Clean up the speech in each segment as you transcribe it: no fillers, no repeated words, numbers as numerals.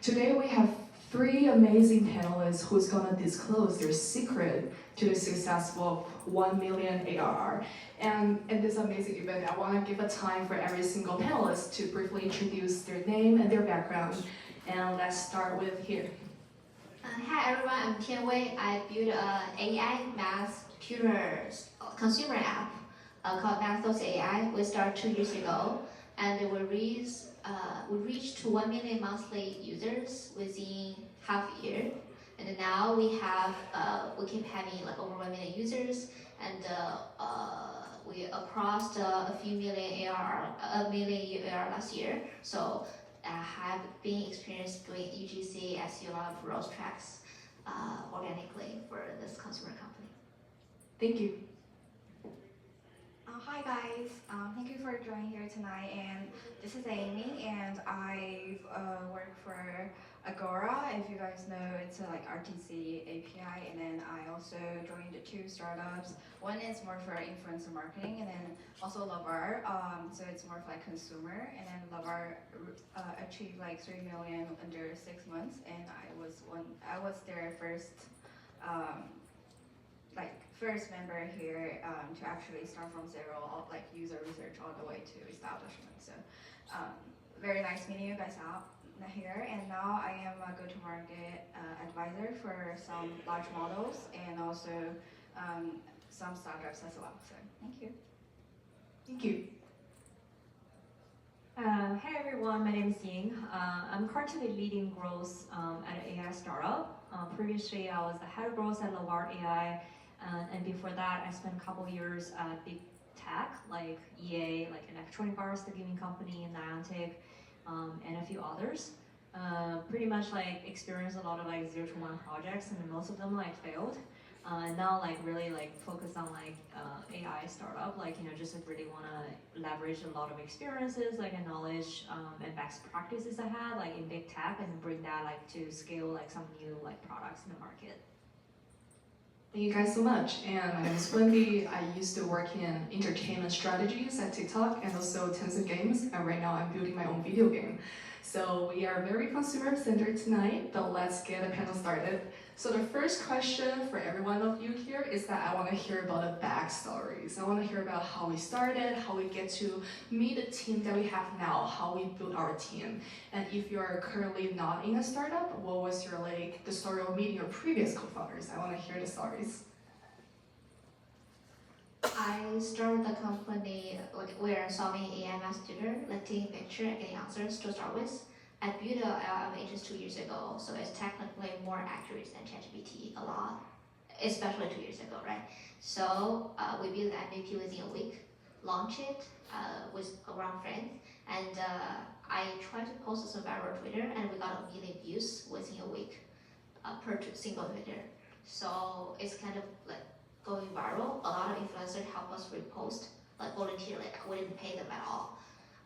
Today we have three amazing panelists who's gonna disclose their secret to the successful 1 million ARR. And in this amazing event, I wanna give a time for every single panelist to briefly introduce their name and their background. And let's start with here. Hi everyone, I'm Tian Wei. I built an AI math tutor consumer app called Mathos AI. We started 2 years ago, and we reached to 1 million monthly users within half a year. And now we keep having like over 1 million users, and we crossed a few million ARR, a million ARR last year. So I have been experienced doing UGC, SEO, a lot of growth tracks organically for this consumer company. Thank you. Hi guys, thank you for joining here tonight. And this is Amy, and I work for Agora. If you guys know, it's like RTC API, and then I also joined 2 startups. One is more for influencer marketing, and then also Lavar. So it's more for like consumer, and then Lavar achieved like 3 million under 6 months, and I was their first member here to actually start from zero, like user research all the way to establishment. So very nice meeting you guys out here. And now I am a go-to-market advisor for some large models and also some startups as well. So thank you. Thank you. Hey everyone, my name is Ying. I'm currently leading growth at an AI startup. Previously, I was the head of growth at Lavar AI. And before that, I spent a couple years at big tech like EA, like an electronic arts, the gaming company, Niantic, and a few others. Pretty much like experienced a lot of like 0 to 1 projects, and most of them like failed. And now like really like focus on like AI startup, like just like really want to leverage a lot of experiences, like a knowledge and best practices I had like in big tech, and bring that like to scale like some new like products in the market. Thank you guys so much. And my name is Wendy. I used to work in entertainment strategies at TikTok and also Tencent Games. And right now I'm building my own video game. So we are very consumer centered tonight, but let's get the panel started. So the first question for every one of you here is that I want to hear about the backstories. I want to hear about how we started, how we get to meet the team that we have now, how we built our team. And if you're currently not in a startup, what was your the story of meeting your previous co-founders? I want to hear the stories. I started the company like we're solving AI math tutor, like taking picture and getting answers to start with. I built an LLM agent 2 years ago, so it's technically more accurate than ChatGPT a lot, especially 2 years ago, right? So we built the MVP within a week, launched it with around friends, and I tried to post some viral Twitter, and we got 1 million views within a week per single Twitter. So it's kind of like going viral. A lot of influencers help us repost, like volunteer, like we didn't pay them at all.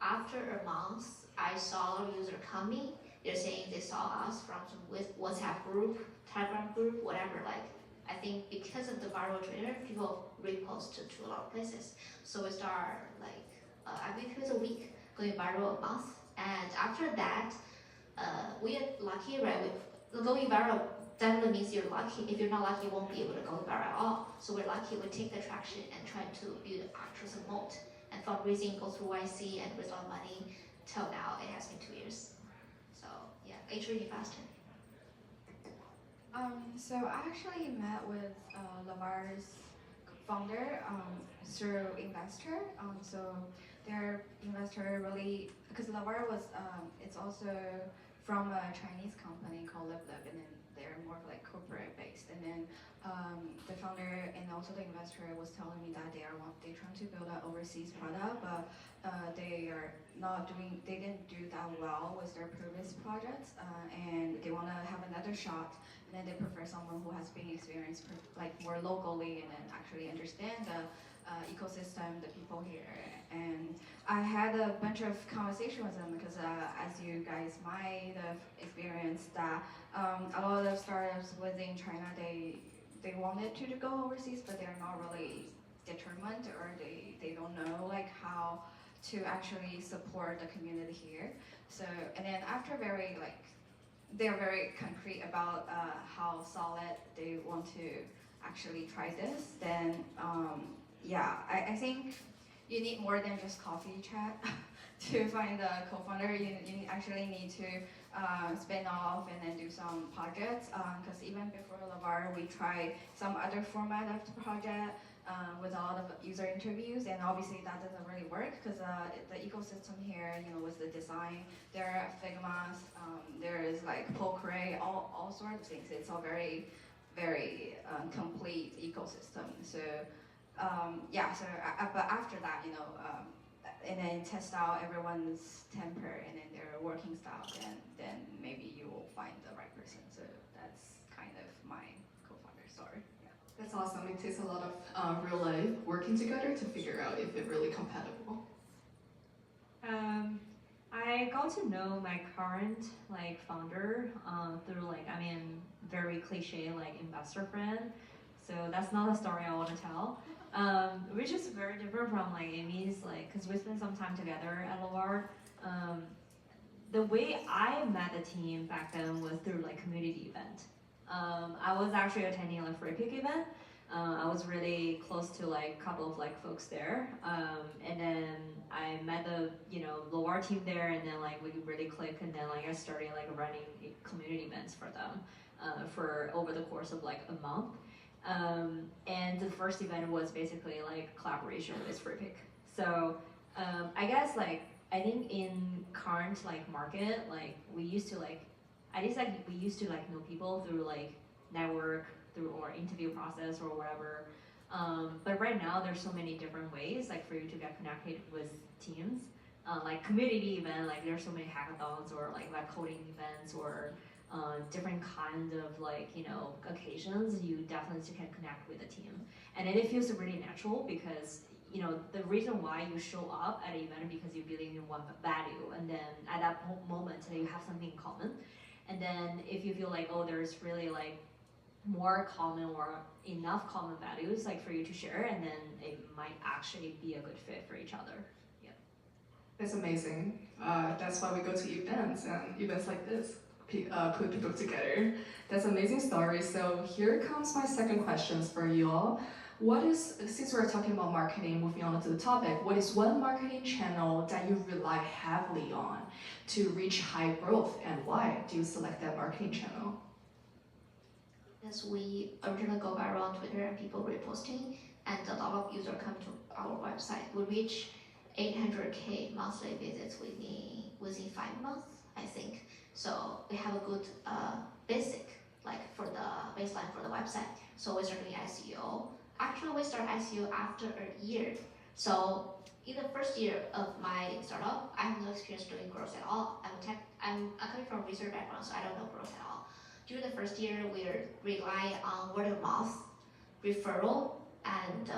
After a month, I saw a user coming. They're saying they saw us from some WhatsApp group, Telegram group, whatever. Like I think because of the viral Twitter, people repost to a lot of places. So we start like I think it was a week, going viral a month. And after that, we are lucky, right? Going viral definitely means you're lucky. If you're not lucky, you won't be able to go viral at all. So we're lucky we take the traction and try to build actual moat. And fundraising go through YC and raise a lot of money. Till now, it has been 2 years. So yeah, it's really faster. So I actually met with Lavar's founder through investor. So their investor really, because Lavar was, it's also from a Chinese company called LibLib, and then they're more like corporate based. And then the founder and also the investor was telling me that they're trying to build an overseas product, but they didn't do that well with their previous projects, and they want to have another shot. And then they prefer someone who has been experienced like more locally and then actually understand the ecosystem, the people here. And I had a bunch of conversation with them because as you guys might have experienced that a lot of startups within China, they wanted to go overseas, but they're not really determined, or they don't know like how to actually support the community here. So, and then after very like they're very concrete about how solid they want to actually try this, then yeah, I think you need more than just coffee chat to find a co-founder. You actually need to spin off and then do some projects. Because even before Lavar, we tried some other format of the project with a lot of user interviews, and obviously that doesn't really work because the ecosystem here, with the design, there are Figmas, there is like Pulcray, all sorts of things. It's all very, very complete ecosystem. So yeah, so but after that, and then test out everyone's temper and then their working style, then maybe you will find the right person. So that's kind of my co-founder story. Yeah. That's awesome. It takes a lot of real life working together to figure out if they're really compatible. I got to know my current founder through very cliche investor friend. So that's not a story I want to tell. Which is very different from Amy's, because we spent some time together at Loire. The way I met the team back then was through community event. I was actually attending a free pick event. I was really close to a couple of folks there, and then I met the Loire team there, and then we really clicked, and then I started running community events for them for over the course of a month. And the first event was basically collaboration with Freepik. So I guess I think in current market we used to at least we used to know people through network, through or interview process or whatever. But right now there's so many different ways for you to get connected with teams. Community event, there's so many hackathons or web coding events or different kind of occasions. You definitely can connect with the team, and then it feels really natural because the reason why you show up at an event because you believe in one value, and then at that moment you have something in common, and then if you feel oh there's really more common or enough common values for you to share, and then it might actually be a good fit for each other. Yeah, That's amazing. That's why we go to events and events like this. Put people together. That's an amazing story. So here comes my second questions for you all. Since we're talking about marketing, moving on to the topic, what is one marketing channel that you rely heavily on to reach high growth, and why do you select that marketing channel? As we originally go viral on Twitter and people reposting, and a lot of users come to our website. We reach 800K monthly visits within 5 months, I think. So we have a good basic for the baseline for the website. So we start doing SEO. Actually, we start SEO after a year. So in the first year of my startup, I have no experience doing growth at all. I'm coming from research background, so I don't know growth at all. During the first year, we rely on word of mouth, referral, and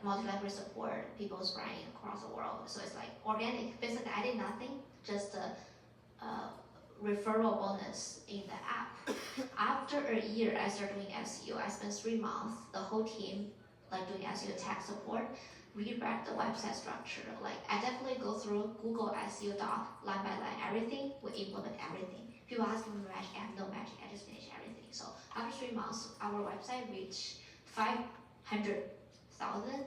multi-language support, people spreading across the world. So it's organic. Basically, I did nothing, just referral bonus in the app. After a year, I started doing SEO. I spent 3 months, the whole team doing SEO tech support, rewrite the website structure. I definitely go through Google SEO doc, line by line, everything. We implement everything. People ask me magic, I have no magic, I just finish everything. So after 3 months, our website reached 500,000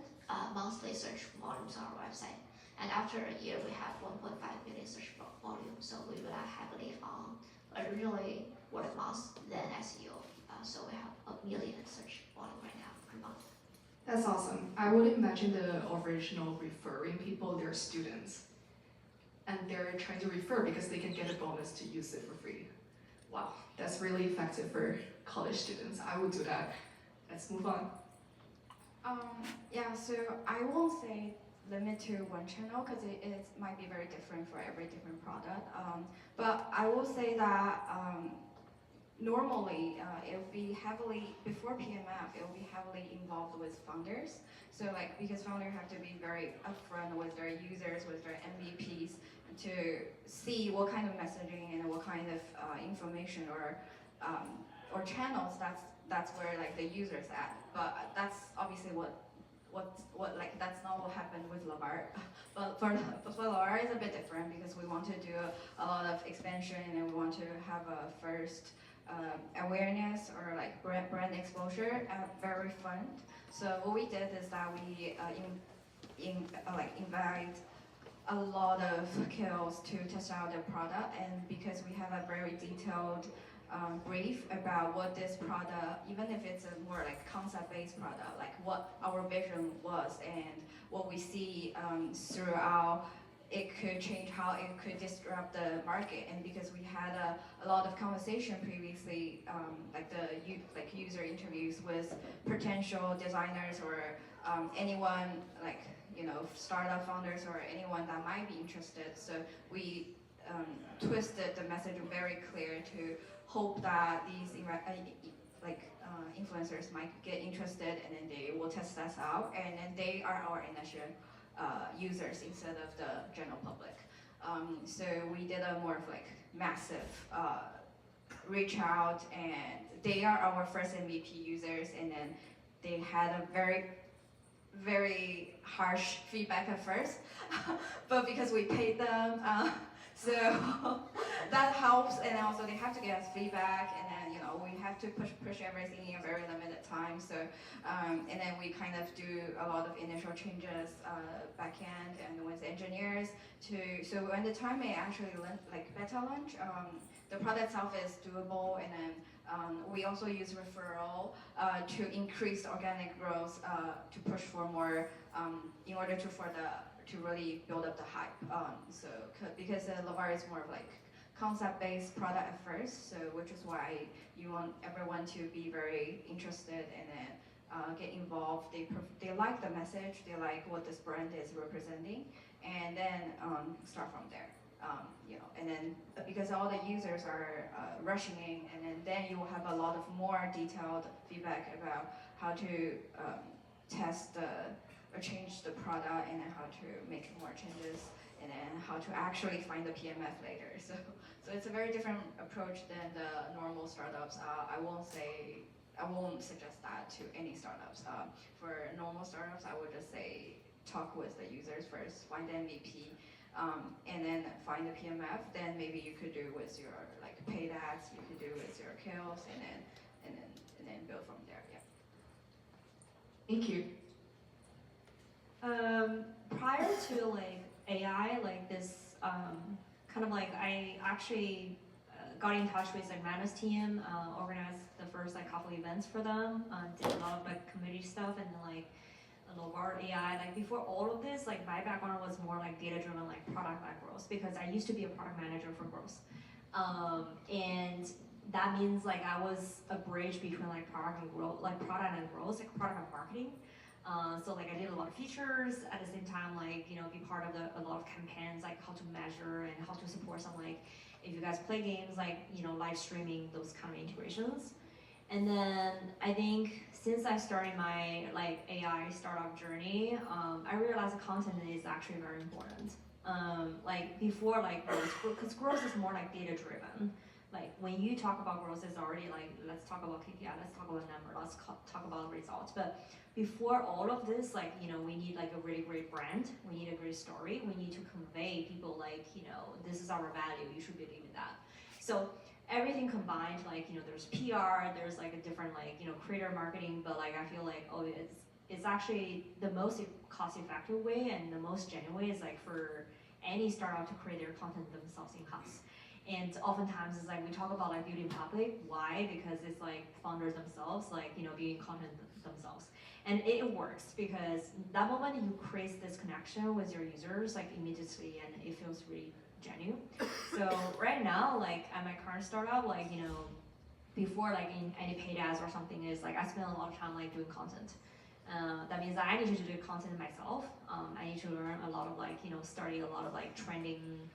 monthly search volumes on our website. And after a year, we have 1.5 million search volume. So we rely heavily on originally word of mouth, then SEO. So we have 1 million search volume right now per month. That's awesome. I would imagine the original referring people, they're students. And they're trying to refer because they can get a bonus to use it for free. Wow, that's really effective for college students. I would do that. Let's move on. Yeah, so I won't say limit to one channel because it might be very different for every different product. But I will say that normally it will be heavily, before PMF, it will be heavily involved with founders. So because founders have to be very upfront with their users, with their MVPs, to see what kind of messaging and what kind of information or channels that's where the users at. But that's obviously what that's not what happened with Lavar. But for Lavar it's a bit different because we want to do a lot of expansion and we want to have have a first awareness or like brand exposure, very fun. So what we did is that we invite a lot of KOLs to test out the product, and because we have a very detailed brief about what this product, even if it's a more like concept-based product, like what our vision was and what we see throughout, it could change how it could disrupt the market. And because we had a lot of conversation previously, like user interviews with potential designers or anyone like startup founders or anyone that might be interested. So we twisted the message very clear to hope that these influencers might get interested, and then they will test us out, and then they are our initial users instead of the general public. So we did a more of like massive reach out, and they are our first MVP users, and then they had a very harsh feedback at first, but because we paid them, so that helps. And also they have to get us feedback, and then we have to push everything in a very limited time. So and then we kind of do a lot of initial changes back end and with engineers so when the time may actually like beta launch, the product itself is doable, and then we also use referral to increase organic growth, to push for more, in order to really build up the hype. So because Lavar is more of like concept-based product at first, so which is why you want everyone to be very interested and then get involved. They like the message, they like what this brand is representing, and then start from there. And then because all the users are rushing in, and then you will have a lot of more detailed feedback about how to test or change the product, and then how to make more changes, and then how to actually find the PMF later. So it's a very different approach than the normal startups. I won't suggest that to any startups. For normal startups, I would just say talk with the users first, find the MVP, and then find the PMF. Then maybe you could do with your like paid ads, you could do with your kills, and then build from there. Yeah. Thank you. Prior to like AI, like this kind of like I actually got in touch with like Mana's team, organized the first like couple events for them, did a lot of like community stuff, and then like Lavar AI. Like before all of this, like my background was more like data driven, like product led growth, because I used to be a product manager for growth, and that means like I was a bridge between like product and growth, like product and marketing. So like I did a lot of features at the same time, like be part of a lot of campaigns, like how to measure and how to support some like if you guys play games, like live streaming, those kind of integrations. And then I think since I started my like AI startup journey, I realized the content is actually very important. Like before, like growth, because growth is more like data driven. Like when you talk about growth, it's already like let's talk about KPI, let's talk about number, let's talk about results. But before all of this, like we need like a really great brand, we need a great story, we need to convey people like this is our value, you should believe in that. So everything combined, like there's PR, there's like a different like creator marketing, but like I feel like it's actually the most cost effective way and the most genuine way is like for any startup to create their content themselves in-house. And oftentimes it's like we talk about like building public. Why? Because it's like founders themselves, like building content themselves, and it works because that moment you create this connection with your users like immediately, and it feels really genuine. So right now, like at my current startup, like before like in any paid ads or something, is like I spend a lot of time like doing content. That means that I need to do content myself. I need to learn a lot of like study a lot of like trending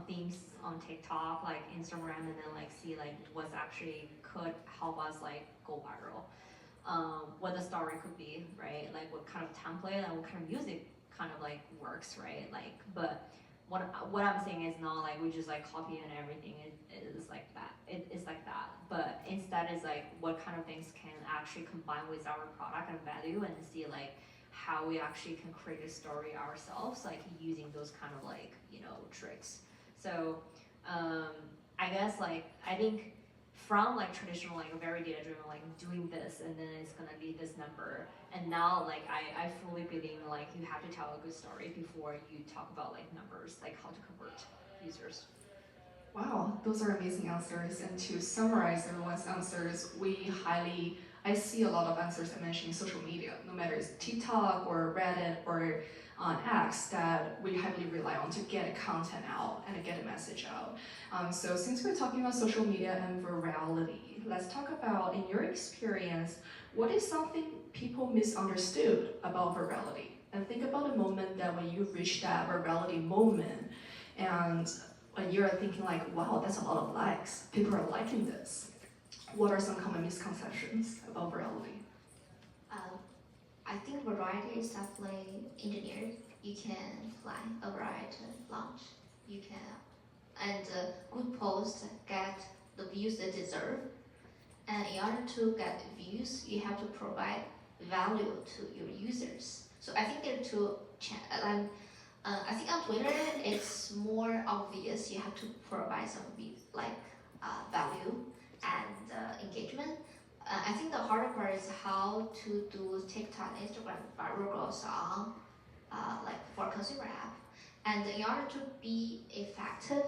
themes on TikTok, like Instagram, and then like see like what's actually could help us like go viral. What the story could be, right? Like what kind of template and what kind of music kind of like works, right? Like, but what I'm saying is not like we just like copy and everything. It is like that. It's like that. But instead, it's like what kind of things can actually combine with our product and value, and see like how we actually can create a story ourselves, like using those kind of like tricks. So I guess like I think from like traditional like very data driven like doing this and then it's gonna lead this number, and now like I fully believe like you have to tell a good story before you talk about like numbers, like how to convert users. Wow, those are amazing answers. And to summarize everyone's answers, I see a lot of answers that mention social media, no matter it's TikTok or Reddit or on X, that we heavily rely on to get content out and to get a message out. So since we're talking about social media and virality, let's talk about, in your experience, what is something people misunderstood about virality? And think about a moment that when you reach that virality moment, and you're thinking like, wow, that's a lot of likes. People are liking this. What are some common misconceptions about virality? I think variety is definitely engineered. You can plan a variety launch. You can, and good posts get the views they deserve. And in order to get views, you have to provide value to your users. So I think there are two. I think on Twitter it's more obvious. You have to provide some value and engagement. I think the harder part is how to do TikTok and Instagram viral growth on for consumer app. And in order to be effective,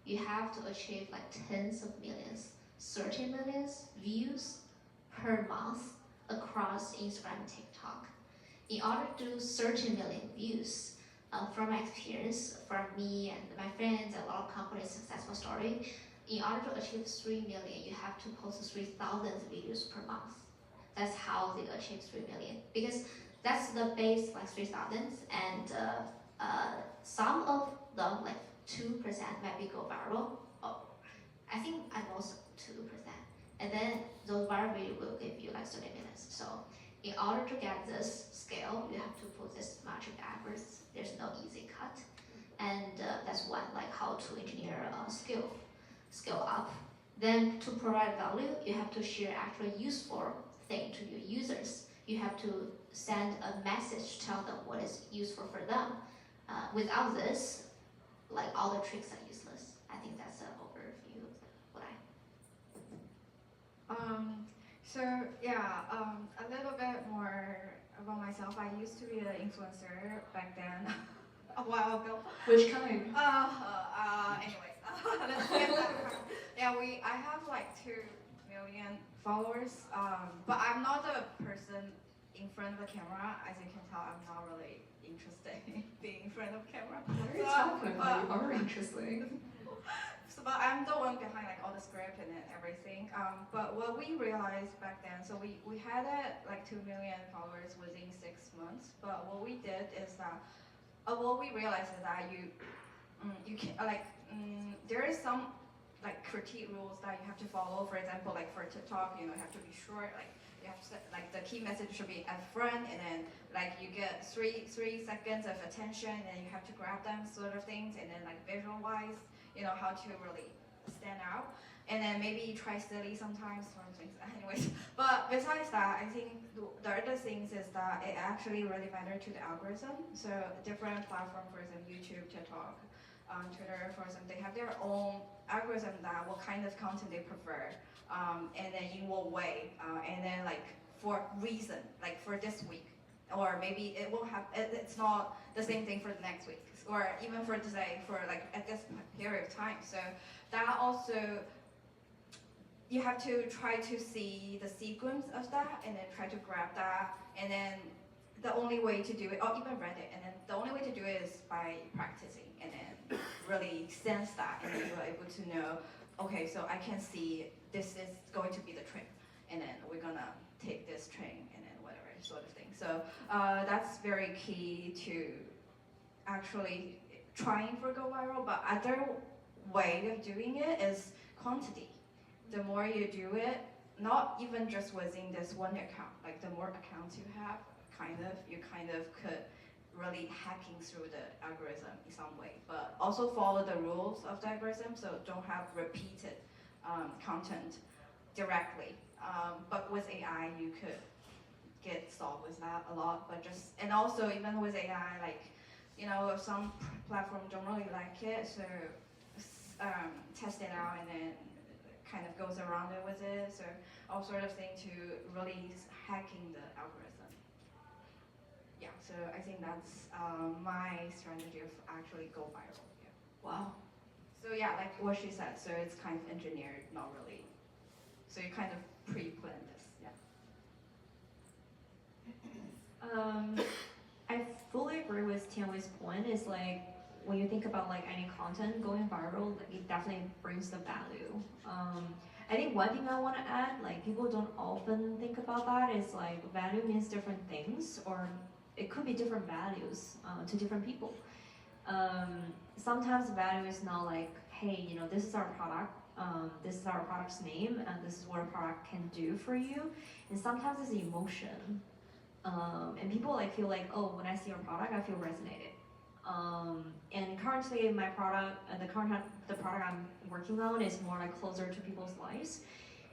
you have to achieve like tens of millions, 30 millions views per month across Instagram and TikTok. In order to do 30 million views, from my experience, from me and my friends, a lot of companies' successful story, in order to achieve 3 million, you have to post 3,000 videos per month. That's how they achieve 3 million. Because that's the base, like 3,000, and some of them, like 2% maybe go viral. Oh, I think at most 2%. And then those viral videos will give you like 30 minutes. So in order to get this scale, you have to put this much efforts. There's no easy cut. And that's one, like how to engineer a scale up. Then to provide value, you have to share actually useful thing to your users. You have to send a message to tell them what is useful for them. Without this, like all the tricks are useless. I think that's an overview of what a little bit more about myself. I used to be an influencer back then, a while ago. Which kind? Anyways, let's get that. Yeah, I have like 2 million followers, but I'm not a person in front of the camera. As you can tell, I'm not really interested in being in front of camera. What are you talking about? You are interesting. But I'm the one behind like all the script and then everything. But what we realized back then, so we had like 2 million followers within 6 months. But what we did is that, what we realized is that you can there is some like critique rules that you have to follow. For example, like for TikTok, you have to be short. Like you have to set, like the key message should be at front, and then like you get 3 seconds of attention, and you have to grab them, sort of things, and then like visual wise, how to really stand out. And then maybe try steady sometimes, sort of things. Anyways, but besides that, I think the other things is that it actually really matters to the algorithm. So different platforms, for example, YouTube, TikTok, Twitter, for example, they have their own algorithm that what kind of content they prefer, and then in what way, and then like for reason, like for this week, or maybe it will have, it's not the same thing for the next week, or even for today, for like at this period of time. So that also, you have to try to see the sequence of that, and then try to grab that, and then the only way to do it, or even read it, and then the only way to do it is by practicing, and then really sense that, and then you're able to know, okay, so I can see this is going to be the trend, and then we're gonna take this train, and then whatever sort of thing. So that's very key to actually trying for go viral. But other way of doing it is quantity. The more you do it, not even just within this one account, like the more accounts you have, you could really hacking through the algorithm in some way, but also follow the rules of the algorithm, so don't have repeated content directly. But with AI, you could get solved with that a lot, and also even with AI, like, some platforms don't really like it, so test it out and then kind of goes around it with it. So all sort of thing to really hacking the algorithm. Yeah, so I think that's my strategy of actually go viral. Yeah. Wow. So yeah, like what she said, so it's kind of engineered, not really. So you kind of pre-plan this, yeah. I fully agree with Tianwei's point. Is like when you think about like any content going viral, like, it definitely brings the value. I think one thing I want to add, like people don't often think about that, is like value means different things, or it could be different values to different people. Sometimes value is not like, hey, you know, this is our product, this is our product's name, and this is what a product can do for you. And sometimes it's emotion. And people like feel like, oh, when I see your product, I feel resonated. And currently, my product, the product I'm working on is more like closer to people's lives.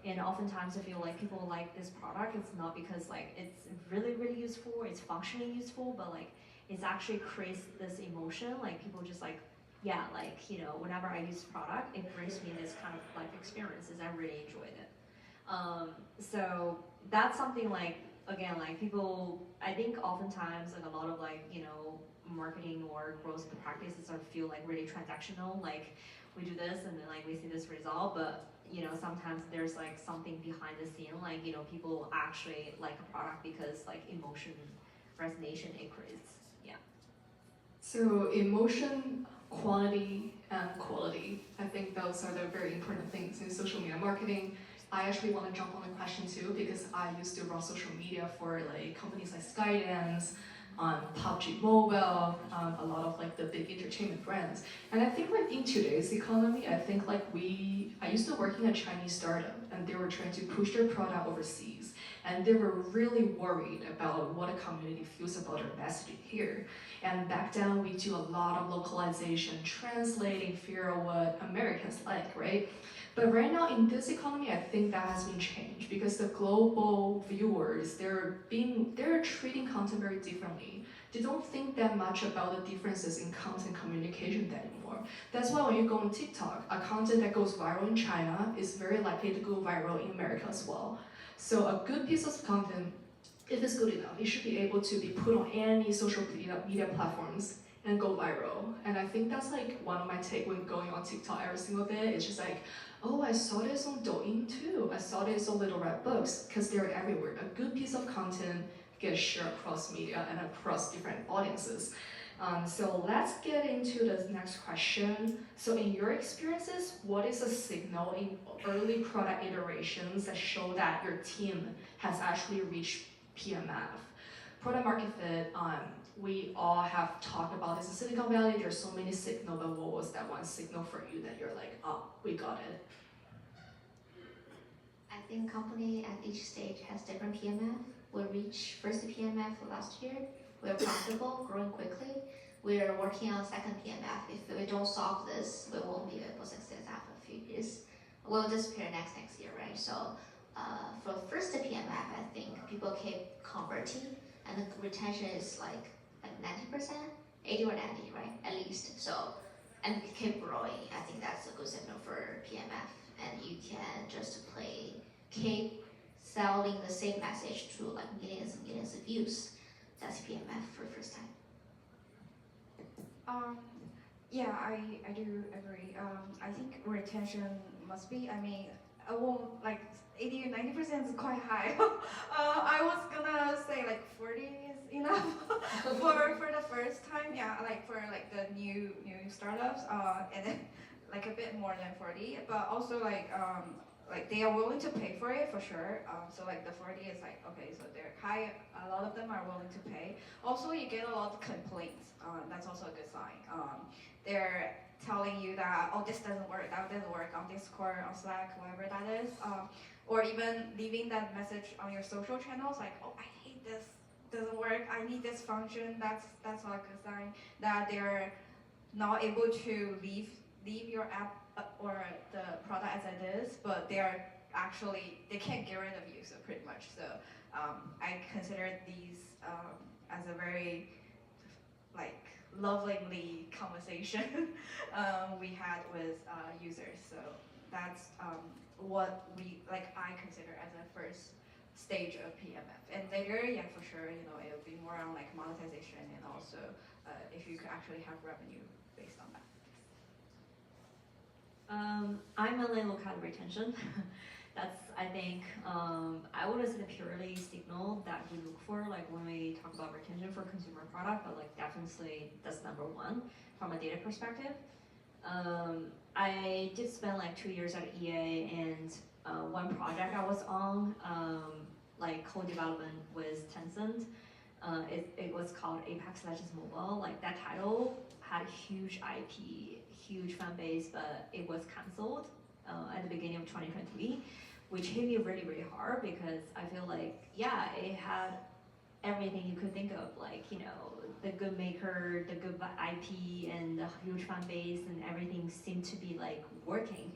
And oftentimes, I feel like people like this product. It's not because like it's really really useful, it's functionally useful, but like it's actually creates this emotion. Like people just like, yeah, like you know, whenever I use product, it brings me this kind of life experiences. I really enjoyed it. So that's something like, again, like people, I think oftentimes like a lot of like, you know, marketing or growth practices are feel like really transactional, like we do this and then like we see this result, but you know, sometimes there's like something behind the scene, like, you know, people actually like a product because like emotion resonation it creates. Yeah. So emotion, quantity, and quality. I think those are the very important things in social media marketing. I actually want to jump on the question too because I used to run social media for like companies like Skydance, PUBG Mobile, a lot of like the big entertainment brands. And I think like in today's economy, I think like I used to work in a Chinese startup and they were trying to push their product overseas. And they were really worried about what a community feels about their messaging here. And back then we do a lot of localization, translating, figure out what Americans like, right? But right now in this economy, I think that has been changed because the global viewers, they're treating content very differently. They don't think that much about the differences in content communication anymore. That's why when you go on TikTok, a content that goes viral in China is very likely to go viral in America as well. So a good piece of content, if it's good enough, it should be able to be put on any social media platforms and go viral. And I think that's like one of my take when going on TikTok every single day. It's just like, oh, I saw this on Douyin too. I saw this on Little Red Books because they're everywhere. A good piece of content gets shared across media and across different audiences. So let's get into the next question. So in your experiences, what is a signal in early product iterations that show that your team has actually reached PMF? Product market fit, we all have talked about this in Silicon Valley. There's so many signals, but what was that one signal for you that you're like, oh, we got it? I think company at each stage has different PMF. We reached first PMF last year. We're profitable, growing quickly. We're working on second PMF. If we don't solve this, we won't be able to succeed after a few years. We'll disappear next year, right? So for first PMF, I think people keep converting, and the retention is like 90%, 80 or 90, right? At least. So, and keep growing. I think that's a good signal for PMF. And you can just keep selling the same message to like millions and millions of views. That's PMF for first time. Yeah, I do agree. I think retention must be, I mean, I won't, like 80 or 90% is quite high. I was gonna say like 40 is enough for the first time. Yeah, like for like the new startups, and then like a bit more than 40, but also like they are willing to pay for it for sure. So like the 40 is like, okay, so they're high, a lot of them are willing to pay. Also, you get a lot of complaints. That's also a good sign. They're telling you that, oh, this doesn't work, that doesn't work on Discord, on Slack, whatever that is. Or even leaving that message on your social channels, like, oh, I hate this, doesn't work, I need this function. That's a good sign that they're not able to leave your app or the product as it is, but they can't get rid of you, so pretty much. So I consider these as a very like lovingly conversation we had with users. So that's what I consider as a first stage of PMF. And later, yeah, for sure, it'll be more on like monetization and also if you could actually have revenue based on that. I mainly look at retention. That's, I think, I wouldn't say the purely signal that we look for, like when we talk about retention for consumer product, but like definitely that's number one from a data perspective. I did spend like 2 years at EA, and one project I was on, like co-development with Tencent. It was called Apex Legends Mobile. Like that title had huge IP, huge fan base, but it was cancelled at the beginning of 2023, which hit me really, really hard because I feel like, yeah, it had everything you could think of, like, the good maker, the good IP, and the huge fan base, and everything seemed to be like working.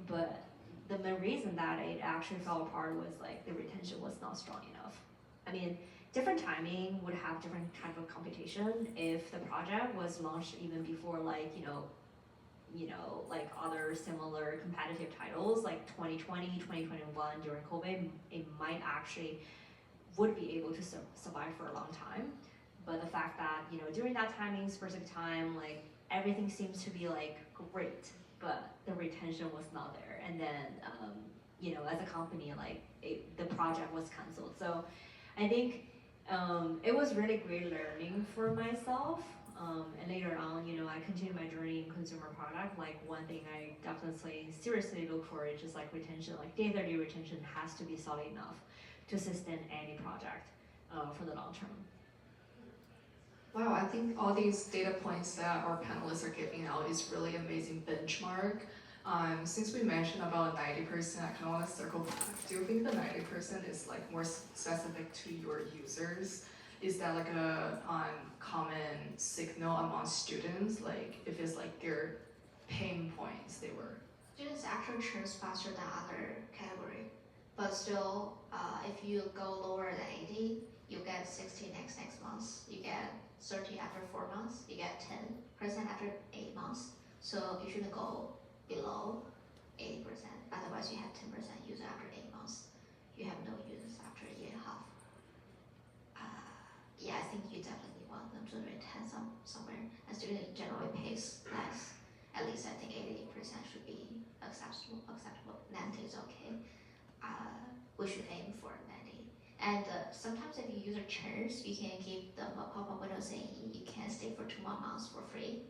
But the main reason that it actually fell apart was like the retention was not strong enough. I mean, different timing would have different type of computation. If the project was launched even before like, like other similar competitive titles like 2020, 2021 during COVID, it might actually would be able to survive for a long time. But the fact that, during that timing, specific time, like everything seems to be like great, but the retention was not there. And then, as a company, like the project was canceled. So I think it was really great learning for myself. And later on, I continued my journey in consumer product. Like one thing I definitely seriously look for is just like retention, like day 30 retention has to be solid enough to sustain any project for the long term. Wow, I think all these data points that our panelists are giving out is really amazing benchmark. Since we mentioned about 90%, I kind of want to circle back. Do you think the 90% is like more specific to your users? Is that like a common signal among students? Like if it's like their pain points they were. Students actually churns faster than other category, but still, if you go lower than 80, you get 60 next month. You get 30 after 4 months. You get 10% after 8 months. So you shouldn't go below 80%. Otherwise, you have 10% user after 8 months. You have no users after a year and a half. Yeah, I think you definitely want them to retain somewhere. And student generally pays less. At least I think 80% should be acceptable. 90 is okay. We should aim for 90. And sometimes if your user churns, you can give them a pop-up window saying you can stay for 2 more months for free.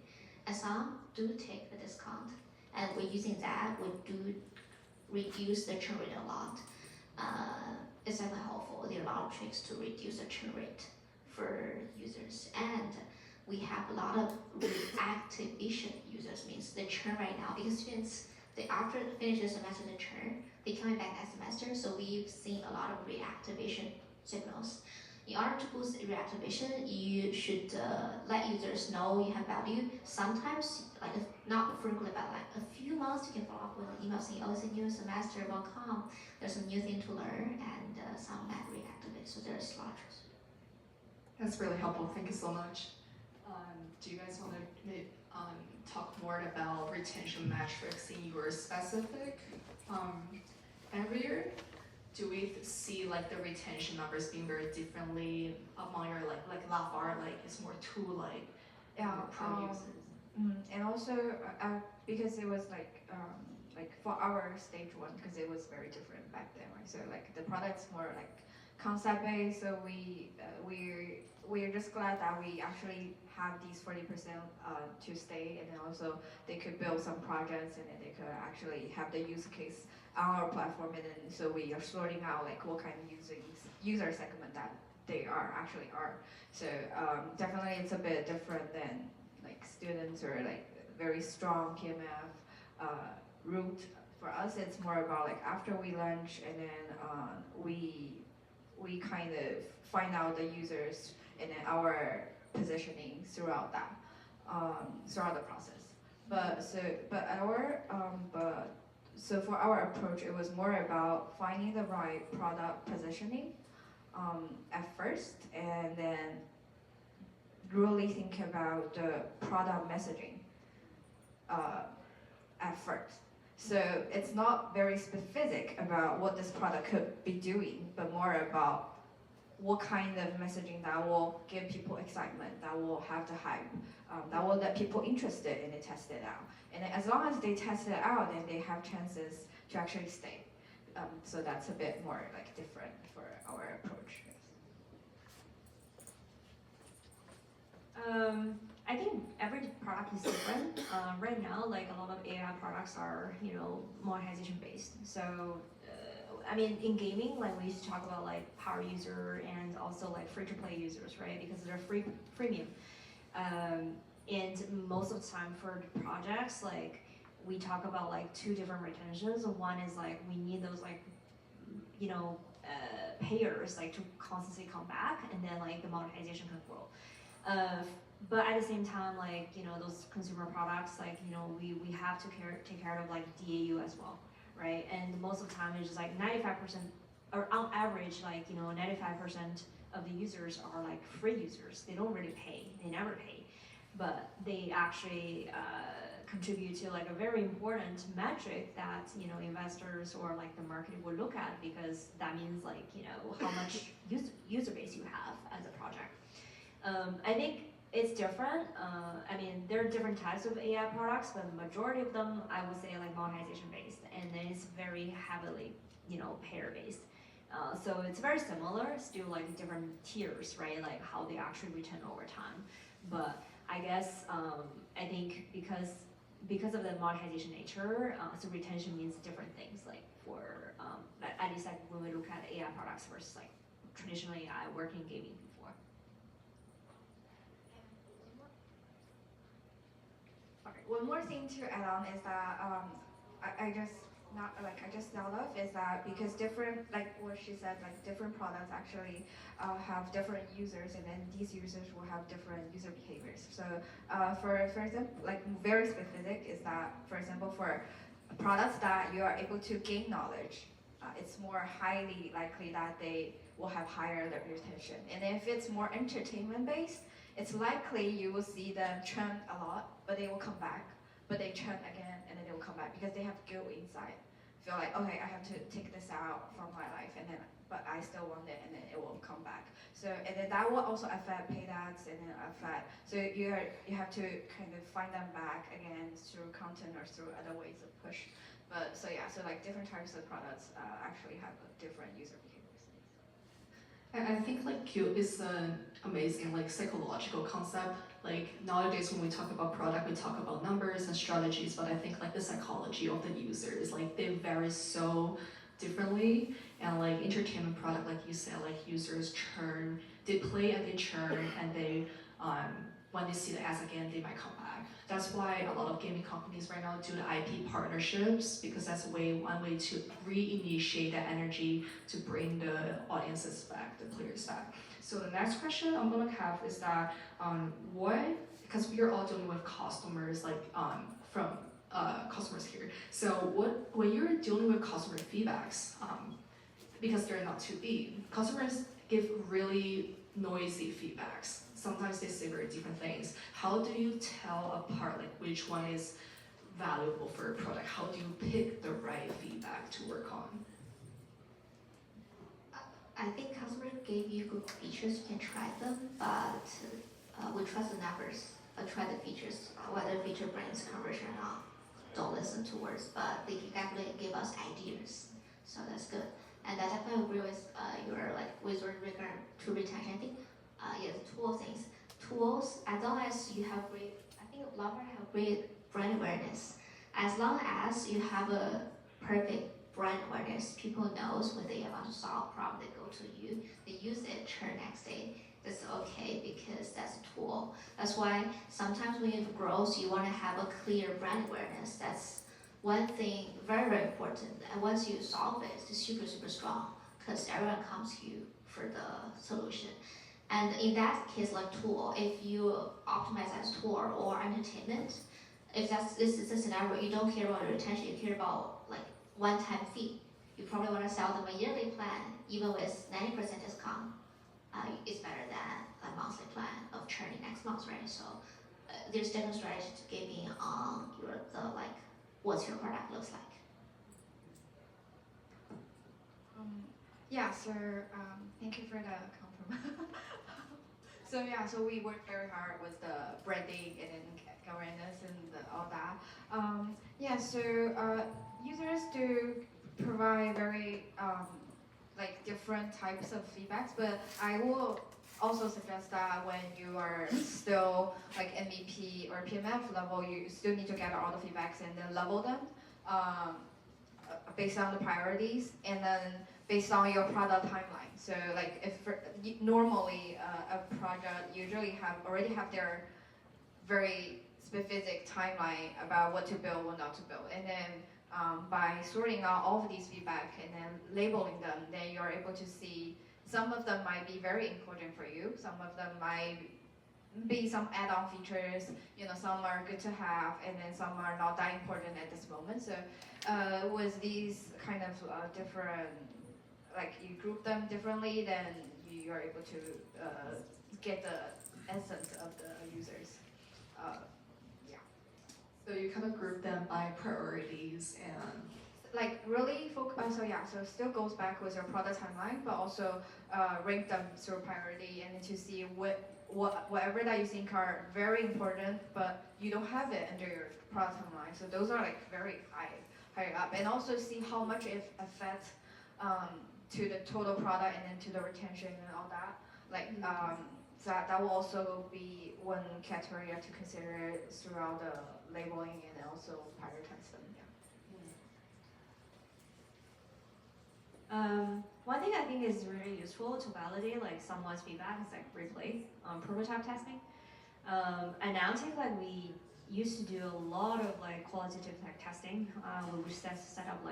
And some do take the discount. And we're using that, we do reduce the churn rate a lot. It's definitely helpful. There are a lot of tricks to reduce the churn rate for users. And we have a lot of reactivation users, means the churn right now, because students, they after finish the semester, the churn, they coming back next semester, so we've seen a lot of reactivation signals. In order to boost reactivation, you should let users know you have value. Sometimes, like not frequently, but like a few months, you can follow up with an email saying, oh, it's a new semester, welcome. There's some new thing to learn, and some might reactivate, so there's a lot of trust. That's really helpful. Thank you so much. Do you guys want to talk more about retention metrics in your specific area? Do we see like the retention numbers being very differently among your like Lavar, like it's more to like pro users? And also because it was like for our stage 1, because it was very different back then, right? So like the product's more like concept based, so we're just glad that we actually have these 40% to stay, and then also they could build some projects, and then they could actually have the use case on our platform, and then so we are sorting out like what kind of user segment that they actually are. So definitely it's a bit different than like students or like very strong PMF route. For us, it's more about like after we launch, and then we kind of find out the users and then our positioning throughout that, throughout the process. So for our approach, it was more about finding the right product positioning at first, and then really think about the product messaging at first. So it's not very specific about what this product could be doing, but more about what kind of messaging that will give people excitement, that will have the hype, that will let people interested in it, test it out. And then as long as they test it out, then they have chances to actually stay. So that's a bit more like different for our approach. I think every product is different. Right now, like a lot of AI products are, monetization based. So, I mean, in gaming, like we used to talk about like power user and also like free to play users, right? Because they're freemium. And most of the time for the projects, like we talk about like two different retentions. One is like we need those like, payers like to constantly come back, and then like the monetization can grow. But at the same time, like, those consumer products, like, we have to take care of like DAU as well, right? And most of the time it's just like 95%, or on average, like, 95% of the users are like free users. They don't really pay, they never pay, but they actually contribute to like a very important metric that, investors or like the market will look at, because that means like, how much user base you have as a project. I think it's different. I mean, there are different types of AI products, but the majority of them, I would say, like monetization based, and then it's very heavily, payer based. So it's very similar, still like different tiers, right? Like how they actually return over time. But I guess I think because of the monetization nature, so retention means different things. Like for at least like when we look at AI products versus like traditional AI working in gaming before. One more thing to add on is that I just thought of is that because different, like what she said, like different products actually have different users, and then these users will have different user behaviors. So for example, like very specific is that, for example, for products that you are able to gain knowledge, it's more highly likely that they will have higher retention. And if it's more entertainment based, it's likely you will see them churn a lot, but they will come back, but they churn again, and then they will come back because they have guilt inside. Feel like, okay, I have to take this out from my life, and then, but I still want it, and then it will come back. So, and then that will also affect paid ads, and then affect, so you have to kind of find them back again through content or through other ways of push. But so yeah, so like different types of products actually have different user behaviors. And I think like guilt is an amazing like psychological concept. Like nowadays when we talk about product, we talk about numbers and strategies, but I think like the psychology of the users, like they vary so differently. And like entertainment product, like you said, like users churn, they play and they churn, and they when they see the ads again, they might come back. That's why a lot of gaming companies right now do the IP partnerships, because that's one way to reinitiate that energy to bring the audiences back, the players back. So the next question I'm gonna have is that because we are all dealing with customers, like from customers here. So when you're dealing with customer feedbacks, because they're not 2B, customers give really noisy feedbacks. Sometimes they say very different things. How do you tell apart like which one is valuable for a product? How do you pick the right feedback to work on? I think customers gave you good features, you can try them, but we trust the numbers, try the features, whether feature brings conversion or not. Don't listen to words, but they can definitely give us ideas, so that's good. And I definitely agree with your with regard to retention. I think tool things. Tools, as long as you have great, I think Lover have great brand awareness. As long as you have a perfect brand awareness, people knows when they want to solve a problem, they go to you, they use it, churn next day. That's okay because that's a tool. That's why sometimes when you have growth, you want to have a clear brand awareness. That's one thing very, very important. And once you solve it, it's super, super strong because everyone comes to you for the solution. And in that case, like tool, if you optimize as tool or entertainment, if this is a scenario, you don't care about your retention, you care about like one-time fee. You probably want to sell them a yearly plan, even with 90% discount. it's better than a monthly plan of churning next month, right? So there's different strategies to giving on what's your product looks like. Yeah, so thank you for the compliment. So we worked very hard with the branding and then awareness and all that. Users do provide very different types of feedbacks, but I will also suggest that when you are still like MVP or PMF level, you still need to gather all the feedbacks and then level them based on the priorities and then based on your product timeline. So like normally a project usually already have their very specific timeline about what to build, what not to build, and then by sorting out all of these feedback and then labeling them, then you're able to see some of them might be very important for you, some of them might be some add-on features, some are good to have, and then some are not that important at this moment. So with these kind of different, like you group them differently, then you are able to get the essence of the users. So you kind of group them by priorities and like really focus. So still goes back with your product timeline, but also rank them through priority and then to see whatever that you think are very important, but you don't have it under your product timeline. So those are like very high up, and also see how much it affects to the total product and then to the retention and all that. Like that will also be one criteria to consider throughout the labeling and also prioritize them. One thing I think is really useful to validate like someone's feedback is like replay prototype testing. And now we used to do a lot of like qualitative testing. We would set up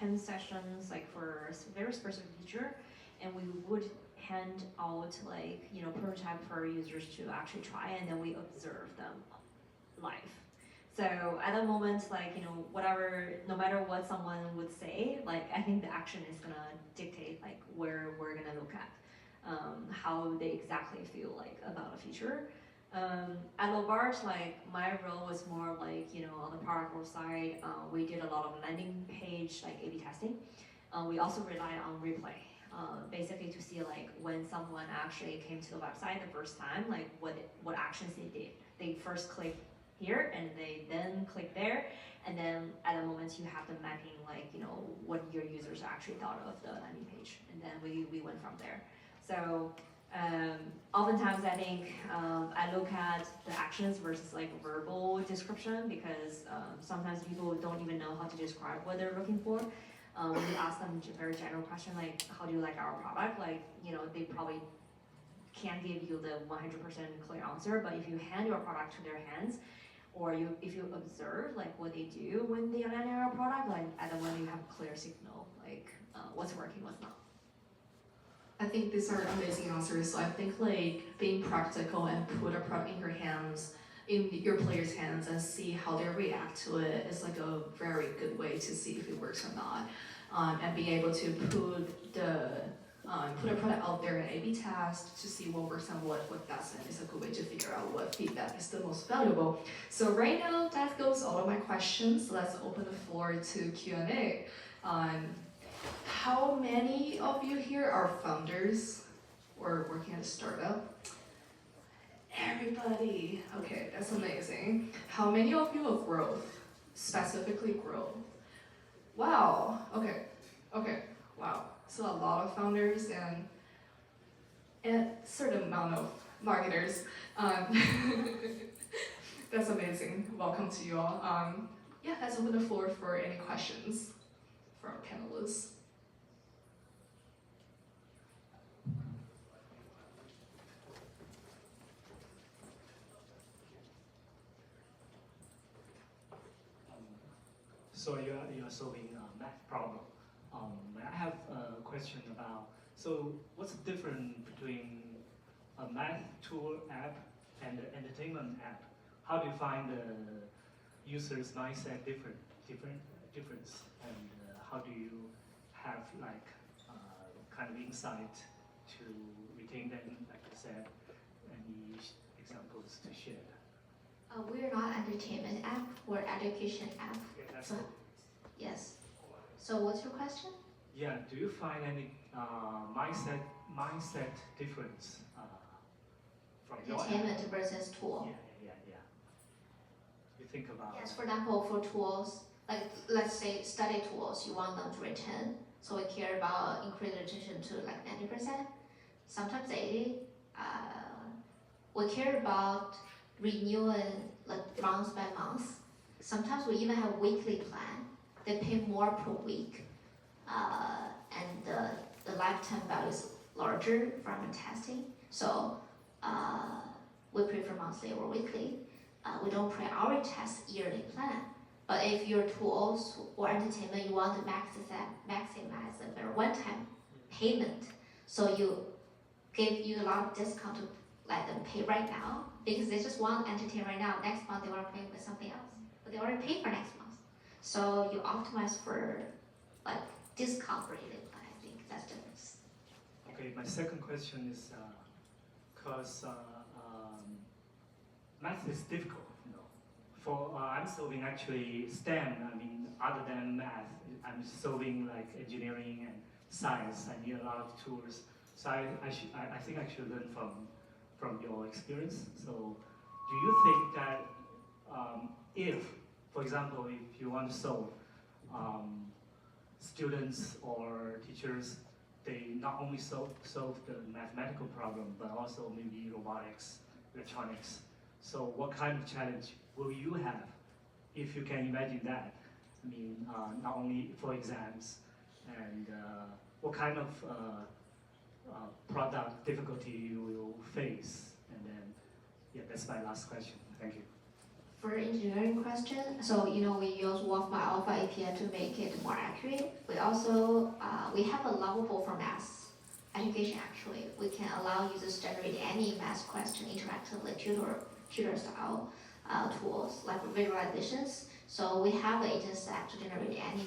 10 sessions like for a very specific feature, and we would hand out prototype for users to actually try, and then we observe them live. So at the moment, whatever, no matter what someone would say, I think the action is gonna dictate where we're gonna look at, how they exactly feel about a feature. At Lobart, my role was more on the product growth side. We did a lot of landing page A/B testing. We also relied on replay, basically to see when someone actually came to the website the first time, what actions they did. They first clicked here and they then click there, and then at the moment you have the mapping what your users actually thought of the landing page, and then we went from there. So oftentimes I think I look at the actions versus verbal description, because sometimes people don't even know how to describe what they're looking for. When you ask them a very general question how do you like our product, they probably can't give you the 100% clear answer. But if you hand your product to their hands, or if you observe what they do when they land your product, at the moment you have a clear signal what's working, what's not. I think these are amazing answers. So I think being practical and put a product in your hands, in your players' hands, and see how they react to it is a very good way to see if it works or not. And being able to put a product out there and A/B test to see what works and what doesn't is a good way to figure out what feedback is the most valuable. So right now, that goes all of my questions. Let's open the floor to Q&A. How many of you here are founders or working at a startup? Everybody. Okay, that's amazing. How many of you are growth? Specifically growth. Wow. Okay. Wow. So a lot of founders and a certain amount of marketers. That's amazing. Welcome to you all. Let's open the floor for any questions from our panelists. So you're solving a math problem. I have a question about, so what's the difference between a math tool app and the entertainment app? How do you find the user's mindset difference? And how do you have kind of insight to editing, then like I said, any examples to share? We're not entertainment app, we're education app. Yeah, that's So, it. yes. So what's your question? Yeah, do you find any mindset difference from your app? Entertainment versus tool. Yeah. You think about Yes, for example, for tools, like let's say study tools, you want them to retain. So we care about increase retention to like 90%, sometimes 80. We care about renewing like month by month. Sometimes we even have weekly plan. They pay more per week, and the lifetime value is larger from the testing. So we prefer monthly or weekly. We don't prioritize yearly plan. But if your tools or entertainment, you want to maximize their one-time payment, so you give you a lot of discount to let them pay right now, because they just want to entertain right now. Next month they want to play with something else, but they already paid for next month. So you optimize for like discount rated plan. I think that's the difference. Okay, my second question is because math is difficult, you know. For I'm solving actually STEM. I mean, other than math, I'm solving like engineering and science. I need a lot of tools. So I think I should learn from your experience. So, do you think that if, for example, if you want to solve students or teachers, they not only solve the mathematical problem, but also maybe robotics, electronics. So what kind of challenge will you have, if you can imagine that? I mean, not only for exams, and what kind of product difficulty you will face? And then, yeah, that's my last question. Thank you. For engineering question, so we use Wolfram Alpha API to make it more accurate. We also we have a lovable for math education. Actually, we can allow users to generate any math question interactively, tutor style tools like visualizations. So we have the agent stack to generate any